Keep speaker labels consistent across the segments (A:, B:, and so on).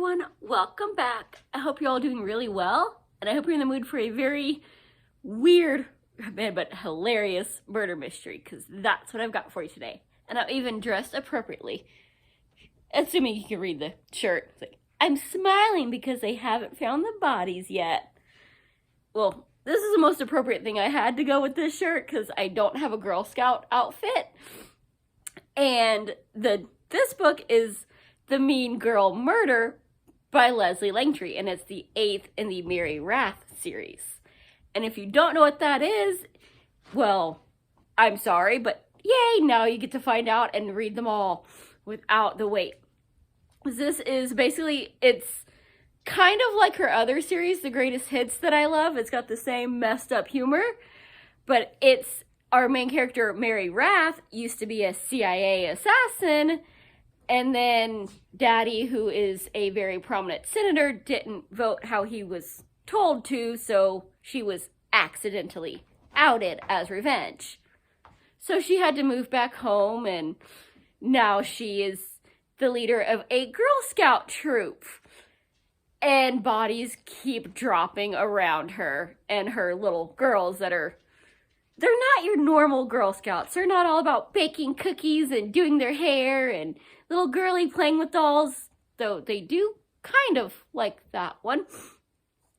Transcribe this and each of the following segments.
A: everyone, welcome back. I hope you're all doing really well, and I hope you're in the mood for a very weird but hilarious murder mystery, because that's what I've got for you today. And I'm even dressed appropriately. Assuming you can read the shirt. It's like, I'm smiling because they haven't found the bodies yet. Well, this is the most appropriate thing I had to go with this shirt because I don't have a Girl Scout outfit. And this book is The Mean Girl Murder by Leslie Langtry, and it's the 8th in the Mary Rath series. And if you don't know what that is, well, I'm sorry, but yay, now you get to find out and read them all without the wait. This is basically, it's kind of like her other series, The Greatest Hits, that I love. It's got the same messed up humor, but it's our main character, Mary Rath, used to be a CIA assassin, and then Daddy, who is a very prominent senator, didn't vote how he was told to, so she was accidentally outed as revenge. So she had to move back home, and now she is the leader of a Girl Scout troop. And bodies keep dropping around her and her little girls they're not your normal Girl Scouts. They're not all about baking cookies and doing their hair and little girly playing with dolls, though they do kind of like that one.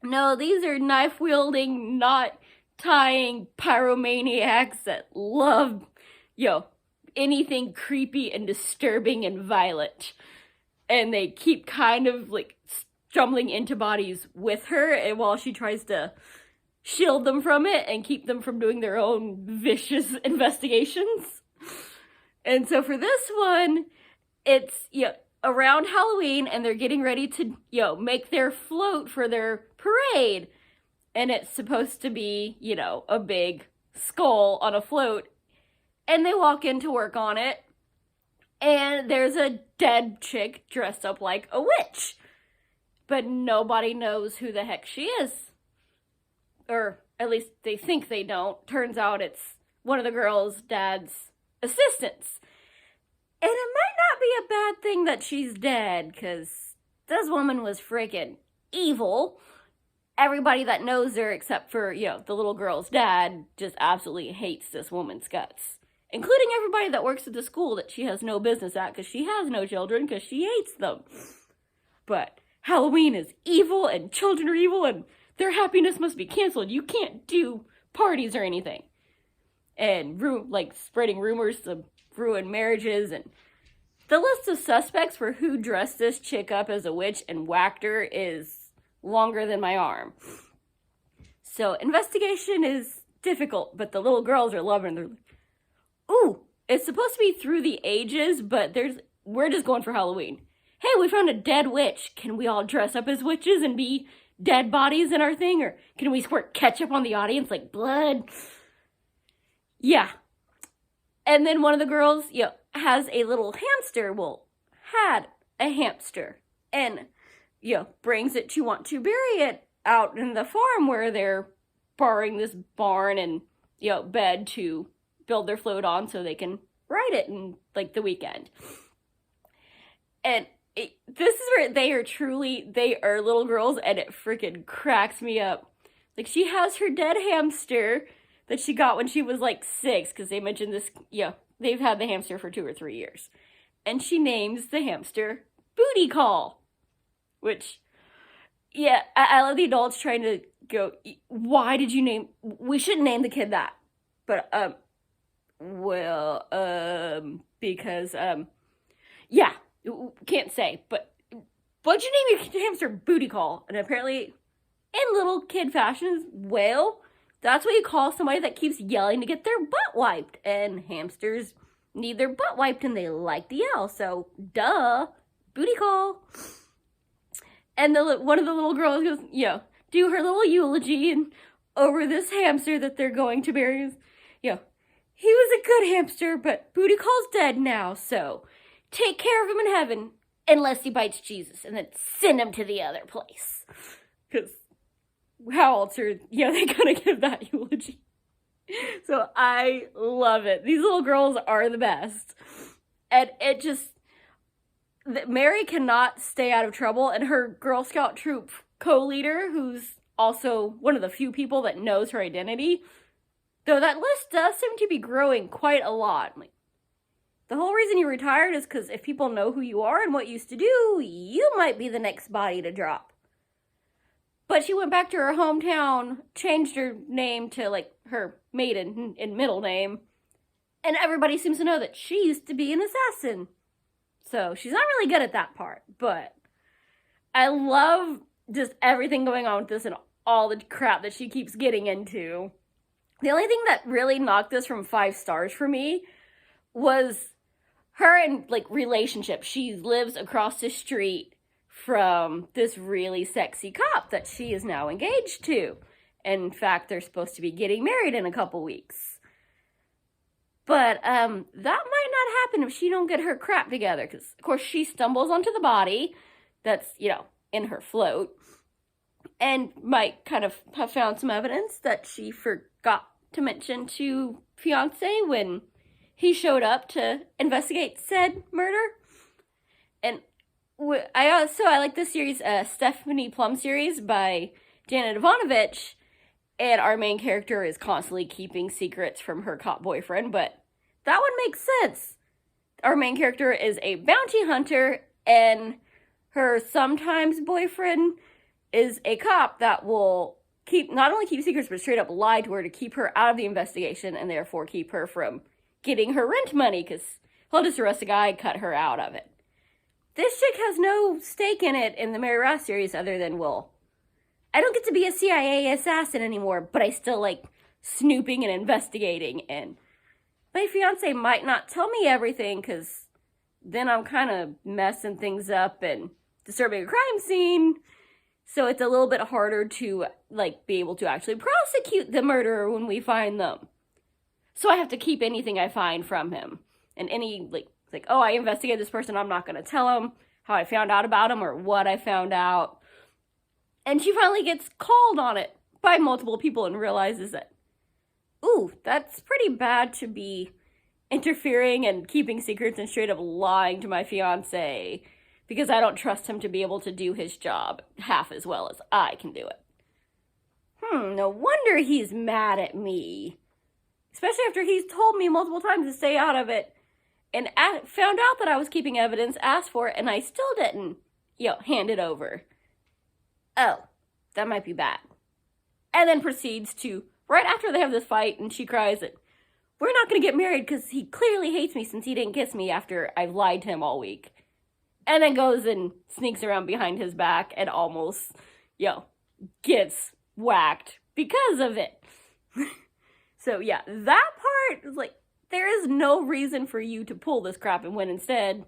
A: No, these are knife-wielding, knot-tying pyromaniacs that love, anything creepy and disturbing and violent. And they keep kind of like stumbling into bodies with her, and while she tries to shield them from it and keep them from doing their own vicious investigations. And so for this one, it's around Halloween, and they're getting ready to make their float for their parade, and it's supposed to be a big skull on a float, and they walk in to work on it, and there's a dead chick dressed up like a witch, but nobody knows who the heck she is. Or at least they think they don't. Turns out it's one of the girls' dad's assistants. And it might not be a bad thing that she's dead, because this woman was freaking evil. Everybody that knows her, except for, the little girl's dad, just absolutely hates this woman's guts. Including everybody that works at the school that she has no business at, because she has no children, because she hates them. But Halloween is evil, and children are evil, and their happiness must be canceled. You can't do parties or anything. And spreading rumors to ruin marriages. And the list of suspects for who dressed this chick up as a witch and whacked her is longer than my arm. So investigation is difficult, but the little girls are loving it. They're like, ooh, it's supposed to be through the ages, but we're just going for Halloween. Hey, we found a dead witch. Can we all dress up as witches and be dead bodies in our thing? Or can we squirt ketchup on the audience like blood? Yeah. And then one of the girls, has a little hamster. Well, had a hamster. And, brings it to want to bury it out in the farm where they're borrowing this barn and, bed to build their float on so they can ride it in, the weekend. And this is where they are little girls, and it freaking cracks me up. She has her dead hamster that she got when she was 6, because they mentioned this, they've had the hamster for 2 or 3 years. And she names the hamster Booty Call. Which, I love the adults trying to go, why did you we shouldn't name the kid that. But, because, can't say, but what'd you name your hamster Booty Call? And apparently, in little kid fashion, well, that's what you call somebody that keeps yelling to get their butt wiped. And hamsters need their butt wiped, and they like to yell, so duh, Booty Call. And one of the little girls goes, do her little eulogy and over this hamster that they're going to bury. He was a good hamster, but Booty Call's dead now, so take care of him in heaven, unless he bites Jesus, and then send him to the other place. Because how else are they gonna give that eulogy? So I love it. These little girls are the best. And Mary cannot stay out of trouble, and her Girl Scout troop co-leader, who's also one of the few people that knows her identity, though that list does seem to be growing quite a lot. Like, the whole reason you retired is because if people know who you are and what you used to do, you might be the next body to drop. But she went back to her hometown, changed her name to, like, her maiden and middle name, and everybody seems to know that she used to be an assassin. So she's not really good at that part, but I love just everything going on with this and all the crap that she keeps getting into. The only thing that really knocked this from 5 stars for me was her and, like, relationship. She lives across the street from this really sexy cop that she is now engaged to. In fact, they're supposed to be getting married in a couple weeks. But that might not happen if she don't get her crap together, because, of course, she stumbles onto the body that's, in her float, and might kind of have found some evidence that she forgot to mention to fiancé when he showed up to investigate said murder. And I like this series, Stephanie Plum series by Janet Ivanovich, and our main character is constantly keeping secrets from her cop boyfriend, but that one makes sense. Our main character is a bounty hunter, and her sometimes boyfriend is a cop that will not only keep secrets, but straight up lie to her to keep her out of the investigation, and therefore keep her from getting her rent money, because he'll just arrest a guy, cut her out of it. This chick has no stake in it in the Mary Ross series other than, well, I don't get to be a CIA assassin anymore, but I still like snooping and investigating, and my fiance might not tell me everything, because then I'm kind of messing things up and disturbing a crime scene, so it's a little bit harder to, like, be able to actually prosecute the murderer when we find them. So I have to keep anything I find from him, and any, like, oh, I investigated this person, I'm not going to tell him how I found out about him or what I found out. And she finally gets called on it by multiple people and realizes that, ooh, that's pretty bad to be interfering and keeping secrets and straight up lying to my fiancé, because I don't trust him to be able to do his job half as well as I can do it. No wonder he's mad at me. Especially after he's told me multiple times to stay out of it, and found out that I was keeping evidence, asked for it, and I still didn't, hand it over. Oh, that might be bad. And then proceeds to, right after they have this fight, and she cries that we're not going to get married because he clearly hates me since he didn't kiss me after I've lied to him all week. And then goes and sneaks around behind his back and almost, gets whacked because of it. So yeah, that part is like, there is no reason for you to pull this crap, and when instead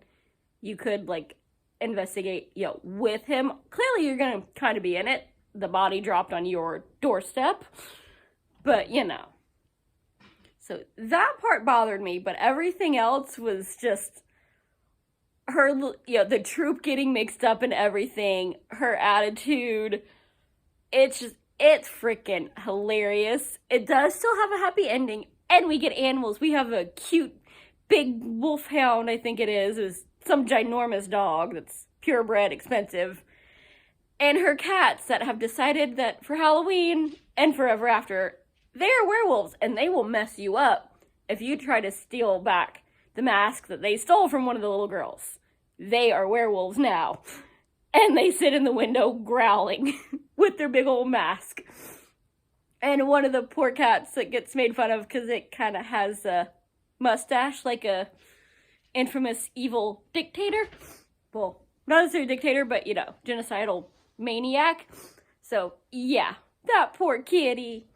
A: you could, like, investigate, with him. Clearly you're gonna kind of be in it. The body dropped on your doorstep. But, So that part bothered me, but everything else was just her, the troop getting mixed up in everything, her attitude. It's freaking hilarious. It does still have a happy ending, and we get animals. We have a cute big wolfhound, I think it is some ginormous dog that's purebred, expensive, and her cats that have decided that for Halloween and forever after, they are werewolves, and they will mess you up if you try to steal back the mask that they stole from one of the little girls. They are werewolves now, and they sit in the window growling with their big old mask. And one of the poor cats that gets made fun of because it kind of has a mustache like a infamous evil dictator. Well, not necessarily dictator, but, genocidal maniac. So, yeah, that poor kitty.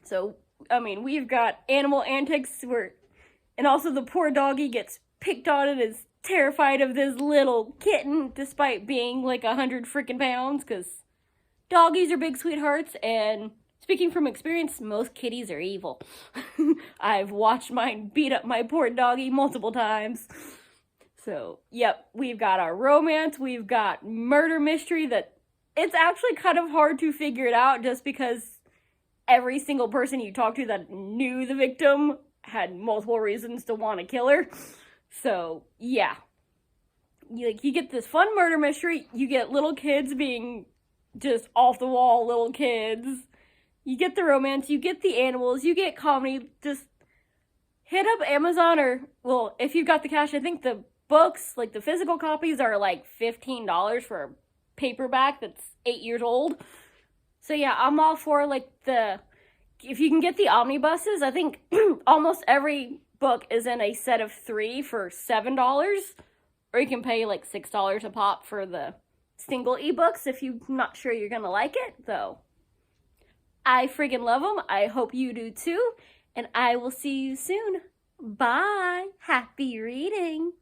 A: So, we've got animal antics and also the poor doggy gets picked on and is terrified of this little kitten despite being like 100 freaking pounds, because doggies are big sweethearts, and speaking from experience, most kitties are evil. I've watched mine beat up my poor doggy multiple times. So, yep, we've got our romance, we've got murder mystery that it's actually kind of hard to figure it out just because every single person you talk to that knew the victim had multiple reasons to want to kill her. So, yeah. you get this fun murder mystery, you get little kids being just off the wall little kids, you get the romance, you get the animals, you get comedy. Just hit up Amazon, or, well, if you've got the cash, I think the books, like the physical copies, are like $15 for a paperback that's 8 years old. So yeah, I'm all for like if you can get the omnibuses. I think almost every book is in a set of 3 for $7, or you can pay like $6 a pop for the single ebooks if you're not sure you're gonna like it, though. I friggin' love them. I hope you do too, and I will see you soon. Bye. Happy reading.